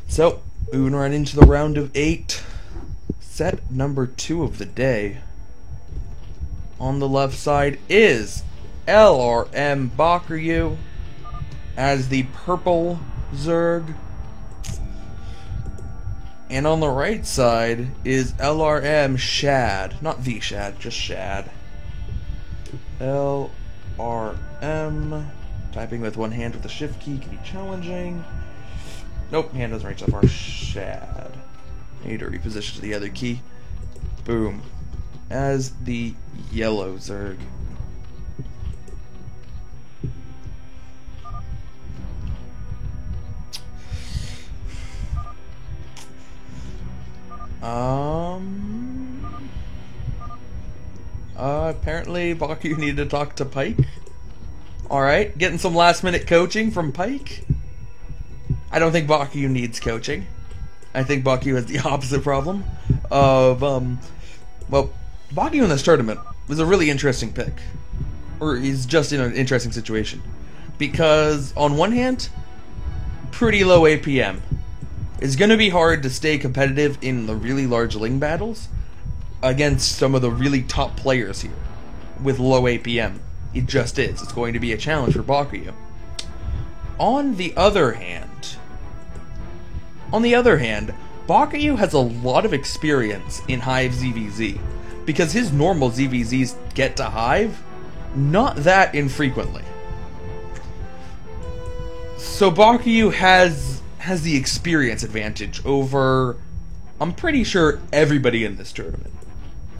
So, moving right into the round of 8. Set number 2 of the day. On the left side is LRM Bakuryu as the purple Zerg. And on the right side is LRM Shad. Not the Shad, just Shad. LRM. Typing with one hand with the shift key can be challenging. Nope, hand doesn't reach that far. Shad. I need to reposition to the other key. Boom. As the yellow Zerg. Apparently Baku needed to talk to Pyke. Alright, getting some last minute coaching from Pyke. I don't think Baku needs coaching. I think Baku has the opposite problem of, well, Baku in this tournament was a really interesting pick. Or he's just in an interesting situation. Because, on one hand, pretty low APM. It's going to be hard to stay competitive in the really large Ling battles against some of the really top players here with low APM. It just is. It's going to be a challenge for Bakuryu. On the other hand, Bakuryu has a lot of experience in Hive ZVZ because his normal ZVZs get to Hive not that infrequently. So Bakuryu has the experience advantage over, I'm pretty sure, everybody in this tournament.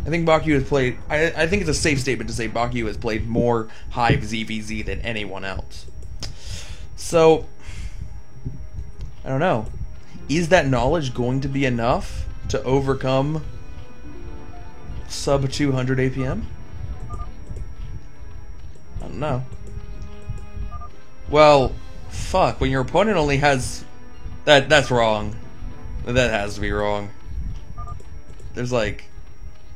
I think Bakuryu has played, I think it's a safe statement to say Bakuryu has played more Hive ZVZ than anyone else. So, I don't know. Is that knowledge going to be enough to overcome sub 200 APM? I don't know. Well, fuck, when your opponent only has... That's wrong. That has to be wrong. There's like...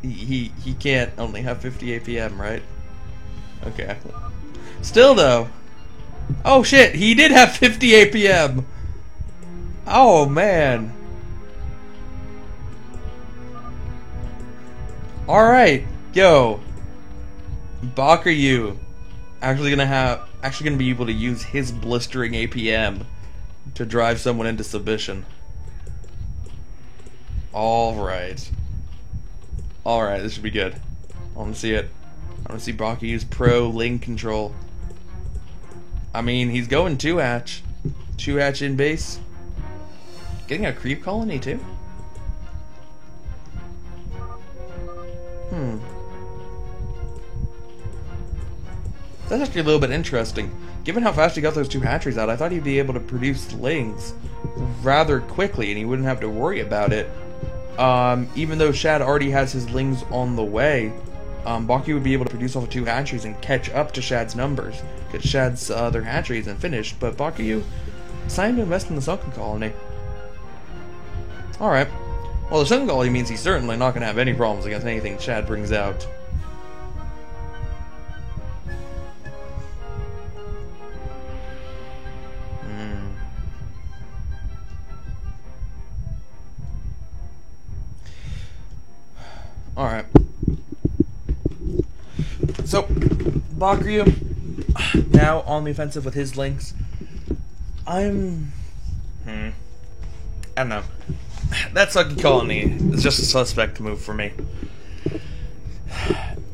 He can't only have 50 APM, right? Okay. Still though. Oh shit, he did have 50 APM! Oh man. Alright, yo. Bakuryu actually gonna be able to use his blistering APM to drive someone into submission. Alright. Alright, this should be good. I want to see it. I want to see Bakuryu's pro Ling control. I mean, he's going 2-hatch. 2-hatch in base. Getting a creep colony too? That's actually a little bit interesting. Given how fast he got those 2 hatcheries out, I thought he'd be able to produce Lings rather quickly and he wouldn't have to worry about it. Even though Shad already has his Lings on the way, Bakuryu would be able to produce all the 2 hatcheries and catch up to Shad's numbers. Get Shad's other hatcheries and finish, but Bakuryu decided to invest in the Sunken Colony. Alright. Well, the Sunken Colony means he's certainly not going to have any problems against anything Shad brings out. Alright. So, Bakuryu, now on the offensive with his Lings. I don't know. That Sunken Colony is just a suspect move for me.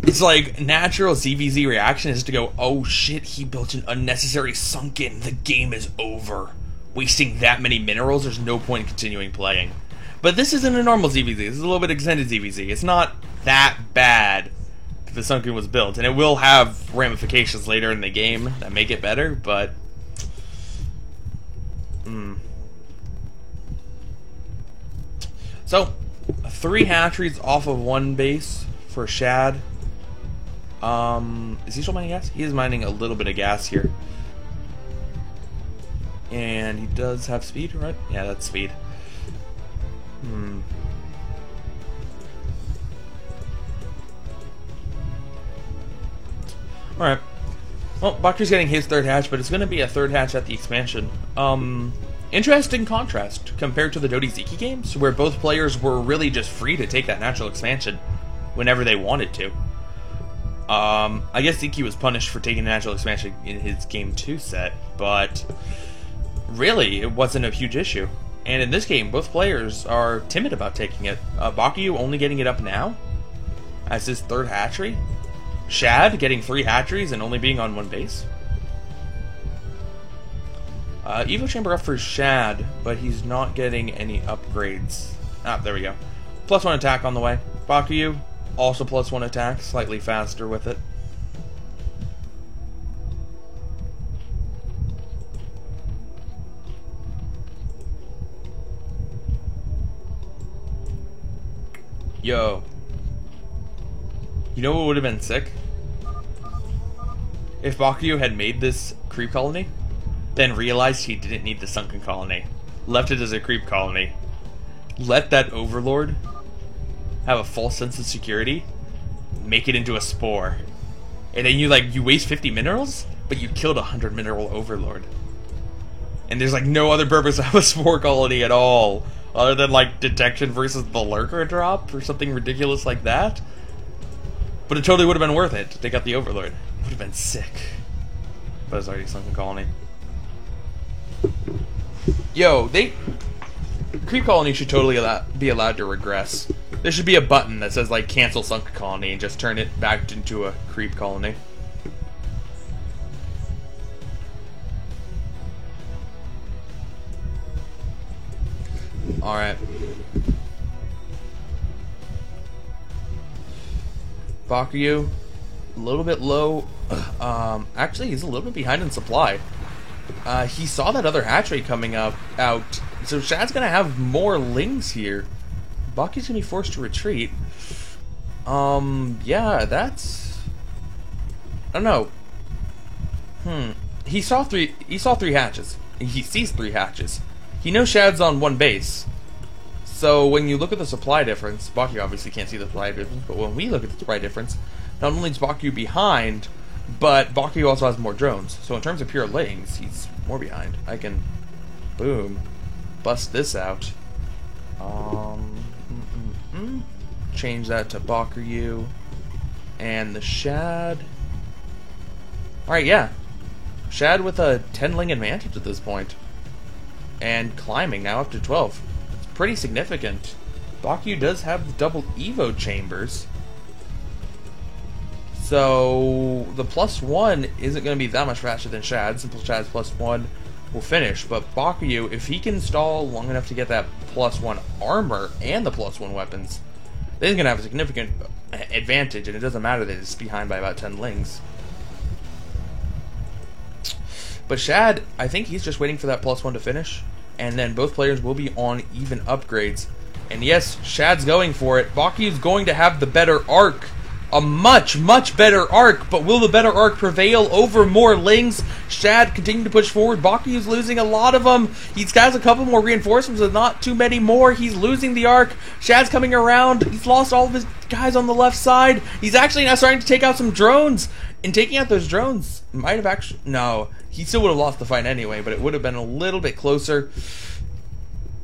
It's like, natural ZVZ reaction is to go, oh shit, he built an unnecessary sunken, the game is over. Wasting that many minerals, there's no point in continuing playing. But this isn't a normal ZVZ, this is a little bit extended ZVZ. It's not that bad if the sunken was built, and it will have ramifications later in the game that make it better, but... So, 3 hatcheries off of 1 base for Shad. Is he still mining gas? He is mining a little bit of gas here. And he does have speed, right? Yeah, that's speed. Alright. Well, Bakuryu's getting his 3rd hatch, but it's going to be a 3rd hatch at the expansion. Interesting contrast compared to the Dodie Ziki games, where both players were really just free to take that natural expansion whenever they wanted to. I guess Ziki was punished for taking the natural expansion in his Game 2 set, but really, it wasn't a huge issue. And in this game, both players are timid about taking it. Bakio only getting it up now as his 3rd hatchery. Shad getting 3 hatcheries and only being on 1 base. Evo Chamber up for Shad, but he's not getting any upgrades. Ah, there we go. +1 attack on the way. Bakio, also +1 attack, slightly faster with it. Yo. You know what would have been sick? If Bakio had made this creep colony, then realized he didn't need the sunken colony. Left it as a creep colony. Let that overlord have a false sense of security, make it into a spore. And then you waste 50 minerals, but you killed 100 mineral overlord. And there's no other purpose to have a spore colony at all, other than detection versus the lurker drop or something ridiculous like that. But it totally would have been worth it to take out the overlord. It would have been sick. But it's already sunken colony. Yo, creep colony should totally be allowed to regress. There should be a button that says cancel sunk colony and just turn it back into a creep colony. Alright. Bakio, a little bit low. Actually, he's a little bit behind in supply. He saw that other hatchery coming out, so Shad's gonna have more lings here. Bakio's gonna be forced to retreat. Yeah, that's... I don't know. He saw three hatches. He sees 3 hatches. He knows Shad's on 1 base. So when you look at the supply difference, Bakio obviously can't see the supply difference, but when we look at the supply difference, not only is Bakio behind, but Bakio also has more drones. So in terms of pure lings, he's more behind. I can, boom, bust this out. Change that to Bakio and the Shad. Alright, yeah. Shad with a 10 ling advantage at this point. And climbing now up to 12. It's pretty significant. Bakio does have the double Evo chambers. So the +1 isn't going to be that much faster than Shad. Simple Shad's +1 will finish. But Bakio, if he can stall long enough to get that +1 armor and the +1 weapons, then he's going to have a significant advantage. And it doesn't matter that it's behind by about 10 lings. But Shad, I think he's just waiting for that +1 to finish. And then both players will be on even upgrades. And yes, Shad's going for it. Bakio's going to have the better arc. A much, much better arc. But will the better arc prevail over more lings? Shad continuing to push forward. Bakio's losing a lot of them. He's got a couple more reinforcements, but not too many more. He's losing the arc. Shad's coming around. He's lost all of his guys on the left side. He's actually now starting to take out some drones. And taking out those drones might have actually... No, he still would have lost the fight anyway, but it would have been a little bit closer.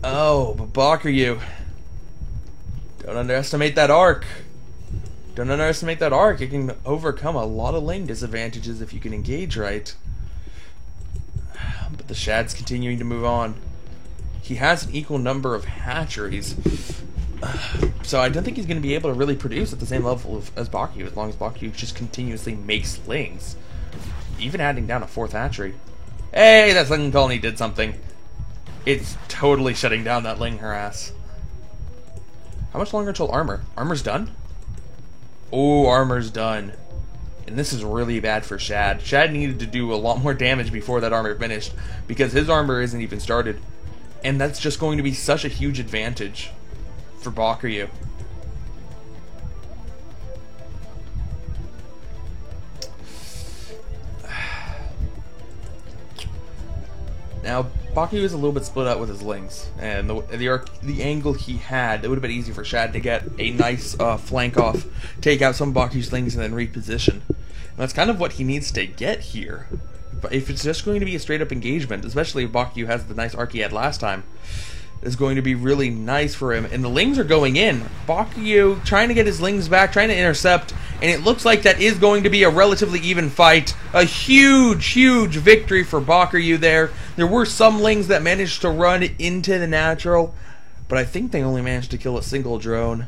Oh, but Bakio, don't underestimate that arc. Don't underestimate that arc. It can overcome a lot of lane disadvantages if you can engage right. But the Shad's continuing to move on. He has an equal number of hatcheries. So I don't think he's going to be able to really produce at the same level as Bakio, as long as Bakio just continuously makes lings. Even adding down a 4th hatchery. Hey, that second colony did something. It's totally shutting down that ling harass. How much longer until armor? Armor's done? Oh, armor's done. And this is really bad for Shad. Shad needed to do a lot more damage before that armor finished, because his armor isn't even started. And that's just going to be such a huge advantage for Bakio. Now, Bakio is a little bit split out with his lings, and the angle he had, it would have been easy for Shad to get a nice flank off, take out some of Bakio's lings, and then reposition. And that's kind of what he needs to get here. But if it's just going to be a straight up engagement, especially if Bakyu has the nice arc he had last time, is going to be really nice for him. And the Lings are going in. Bakyu trying to get his Lings back, trying to intercept, and it looks like that is going to be a relatively even fight. A huge, huge victory for Bakyu there. There were some Lings that managed to run into the natural, but I think they only managed to kill a single drone.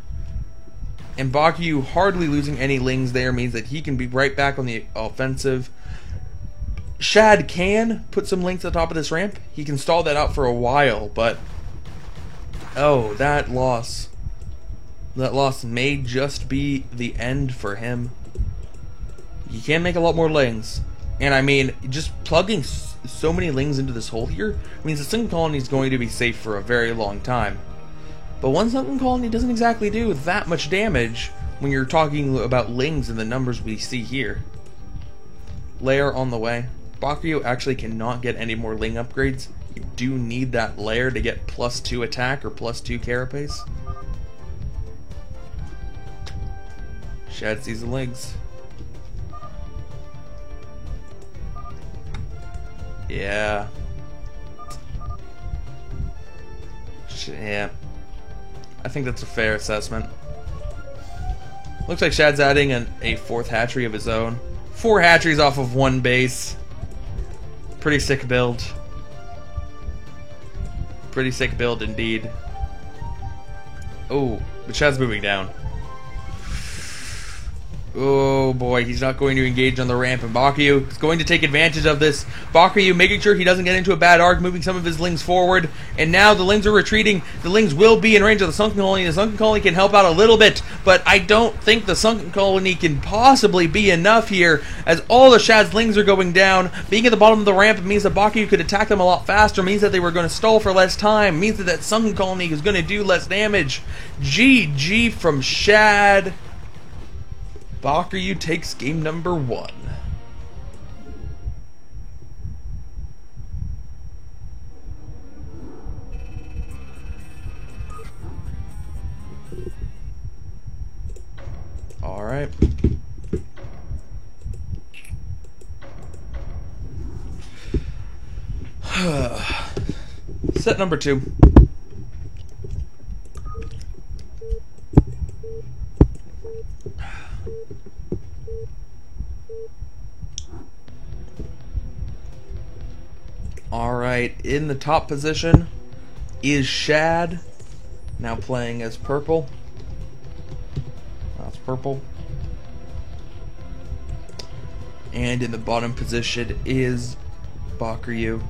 And Bakyu hardly losing any Lings there means that he can be right back on the offensive. Shad can put some Lings at the top of this ramp. He can stall that out for a while, but oh, that loss. That loss may just be the end for him. You can make a lot more Lings. And I mean, just plugging so many Lings into this hole here means the Sunken Colony is going to be safe for a very long time. But one Sunken Colony doesn't exactly do that much damage when you're talking about Lings and the numbers we see here. Lair on the way. Bakyu actually cannot get any more Ling upgrades. You do need that lair to get +2 attack or +2 carapace. Shad sees the Lings. Yeah. Yeah. I think that's a fair assessment. Looks like Shad's adding a 4th hatchery of his own. 4 hatcheries off of 1 base. Pretty sick build. Pretty sick build indeed. Oh, but Shad's moving down. Oh boy, he's not going to engage on the ramp, and Bakyu is going to take advantage of this. Bakyu making sure he doesn't get into a bad arc, moving some of his Lings forward, and now the Lings are retreating. The Lings will be in range of the Sunken Colony. The Sunken Colony can help out a little bit, but I don't think the Sunken Colony can possibly be enough here, as all the Shad's Lings are going down. Being at the bottom of the ramp means that Bakyu could attack them a lot faster, means that they were going to stall for less time, means that that Sunken Colony is going to do less damage. GG from Shad. Bakyu takes game number 1. All right. Set number 2. Alright, in the top position is Shad, now playing as purple. That's purple. And in the bottom position is Bakyu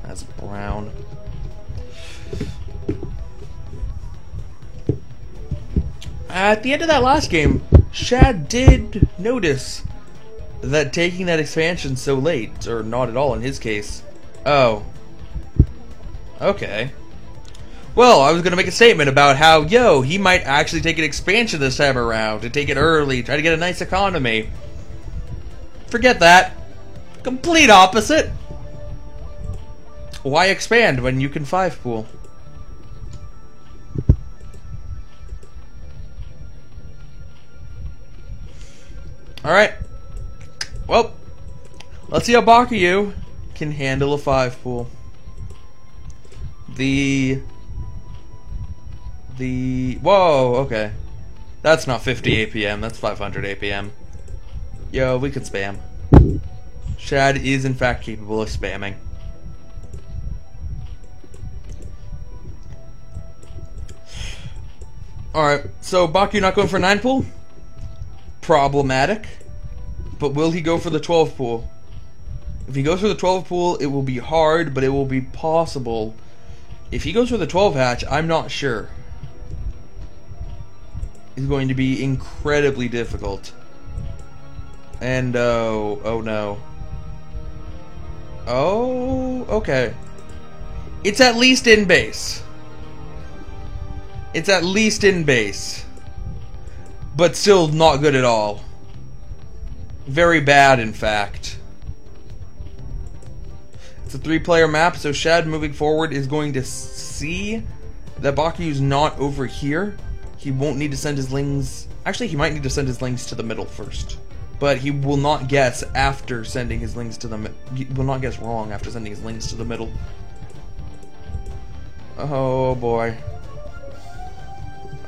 as brown. At the end of that last game, Shad did notice that taking that expansion so late, or not at all in his case. Oh. Okay. Well, I was going to make a statement about how, yo, he might actually take an expansion this time around, to take it early, try to get a nice economy. Forget that. Complete opposite. Why expand when you can 5-pool? Alright. Well, let's see how Bakyu can handle a 5-pool. Whoa, okay. That's not 50 APM, that's 500 APM. Yo, we could spam. Shad is in fact capable of spamming. Alright, so Bakyu not going for 9-pool? Problematic. But will he go for the 12-pool? If he goes for the 12-pool, it will be hard, but it will be possible. If he goes for the 12-hatch, I'm not sure. It's going to be incredibly difficult. And, oh no. Oh, okay. It's at least in base. It's at least in base. But still not good at all. Very bad, in fact. It's a 3-player map, so Shad moving forward is going to see that Bakyu's not over here. He won't need to send his Lings... Actually, he might need to send his Lings to the middle first. but he will not guess after sending his lings to the. He will not guess wrong after sending his lings to the middle. Oh boy.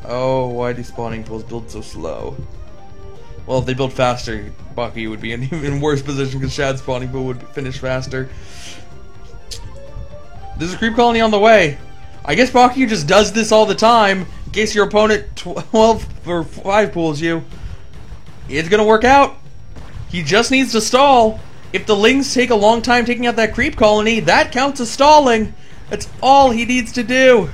Oh, why do spawning pools build so slow? Well, if they build faster, Baki would be in an even worse position because Shad's spawning pool would finish faster. There's a creep colony on the way. I guess Baki just does this all the time in case your opponent 12 or 5 pools you. It's gonna work out. He just needs to stall. If the lings take a long time taking out that creep colony, that counts as stalling. That's all he needs to do.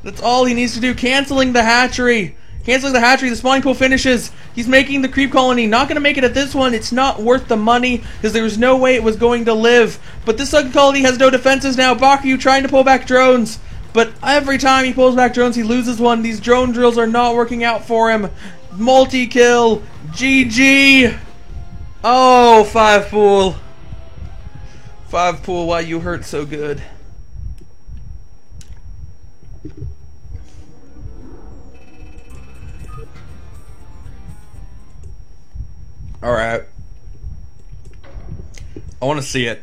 That's all he needs to do. Canceling the hatchery. Canceling the hatchery. The spawning pool finishes. He's making the creep colony. Not going to make it at this one. It's not worth the money because there was no way it was going to live. But this second colony has no defenses now. Bakuyu trying to pull back drones. But every time he pulls back drones, he loses one. These drone drills are not working out for him. Multi-kill. GG. Oh, 5 pool. 5 pool, why you hurt so good. Alright. I want to see it.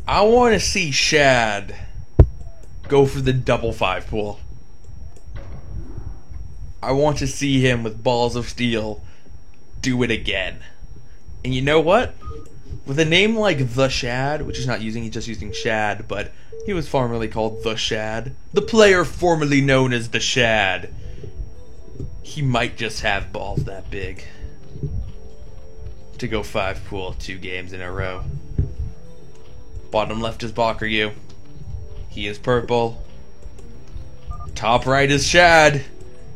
I want to see Shad go for the double 5 pool. I want to see him with balls of steel do it again. And you know what? With a name like The Shad, which he's not using, he's just using Shad, but he was formerly called The Shad. The player formerly known as The Shad. He might just have balls that big to go 5 pool 2 games in a row. Bottom left is Bakuyu. He is purple. Top right is Shad.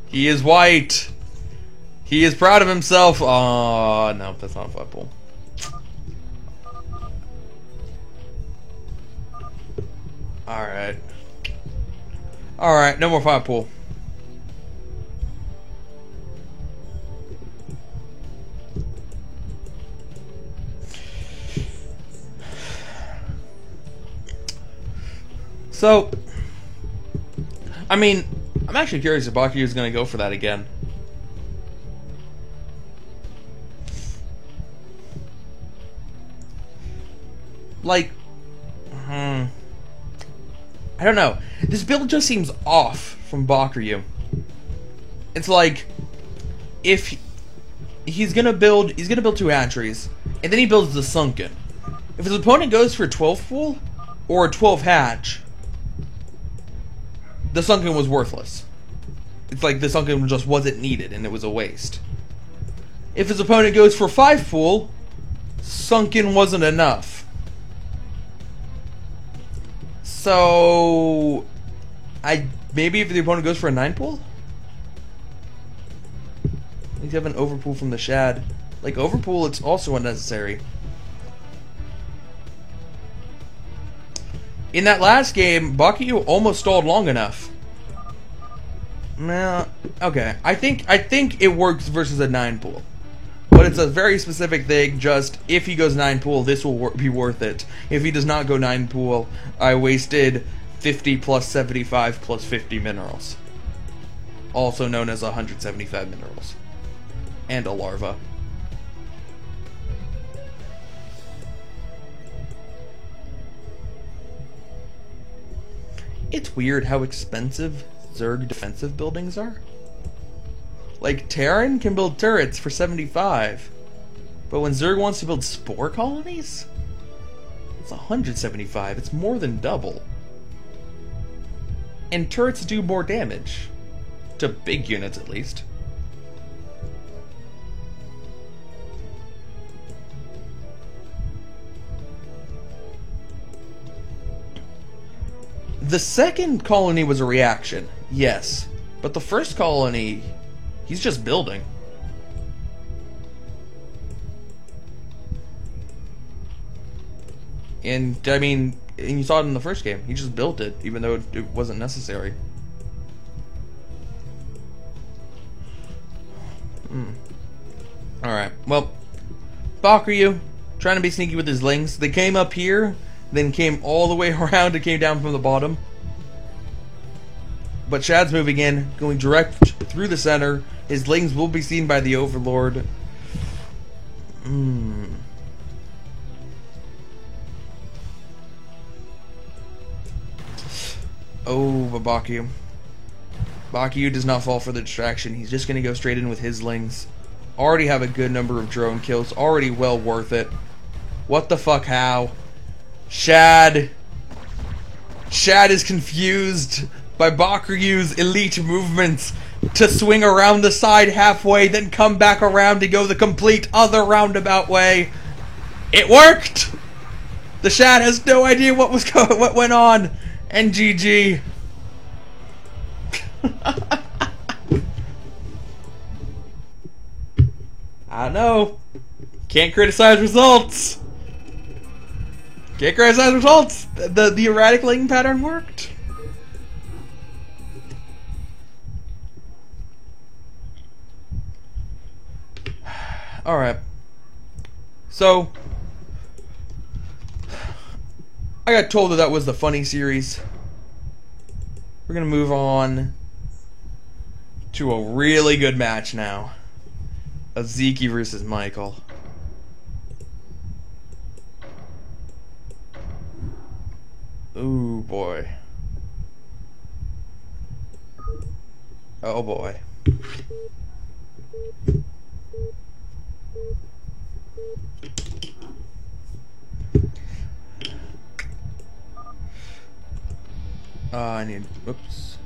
He is white. He is proud of himself. Oh no, that's not a 5 pool. Alright. Alright, no more 5 pool. So, I mean, I'm actually curious if Bakuyu is going to go for that again. Like, I don't know. This build just seems off from Bakuyu. It's like, if he's gonna build 2 hatcheries, and then he builds the sunken. If his opponent goes for a 12 pool or a 12 hatch, the sunken was worthless. It's like the sunken just wasn't needed and it was a waste. If his opponent goes for 5 pool, sunken wasn't enough. So, maybe if the opponent goes for a 9 pool? You have an overpool from the Shad. Like, overpool, it's also unnecessary. In that last game, Bakuyu almost stalled long enough. Nah, okay. I think it works versus a 9 pool. But it's a very specific thing, just if he goes 9 pool, this will be worth it. If he does not go 9 pool, I wasted 50 plus 75 plus 50 minerals. Also known as 175 minerals. And a larva. It's weird how expensive Zerg defensive buildings are. Like, Terran can build turrets for 75, but when Zerg wants to build spore colonies, it's 175. It's more than double. And turrets do more damage. To big units, at least. The second colony was a reaction, yes. But the first colony, he's just building. And, I mean, and you saw it in the first game. He just built it, even though it wasn't necessary. Alright, well, Bakuyu, trying to be sneaky with his lings. They came up here, then came all the way around and came down from the bottom. But Shad's moving in, going direct through the center. His lings will be seen by the Overlord. Oh, but Baku. Baku does not fall for the distraction. He's just going to go straight in with his lings. Already have a good number of drone kills. Already well worth it. What the fuck, how? Shad. Shad is confused by Baku's elite movements to swing around the side halfway, then come back around to go the complete other roundabout way. It worked! The Shad has no idea what went on. And GG. I don't know. Can't criticize results. Can't criticize results. The erratic ling pattern worked. Alright. So, I got told that was the funny series. We're going to move on to a really good match now. Aziki versus Michael. Ooh, boy. Oh, boy. I need... Oops.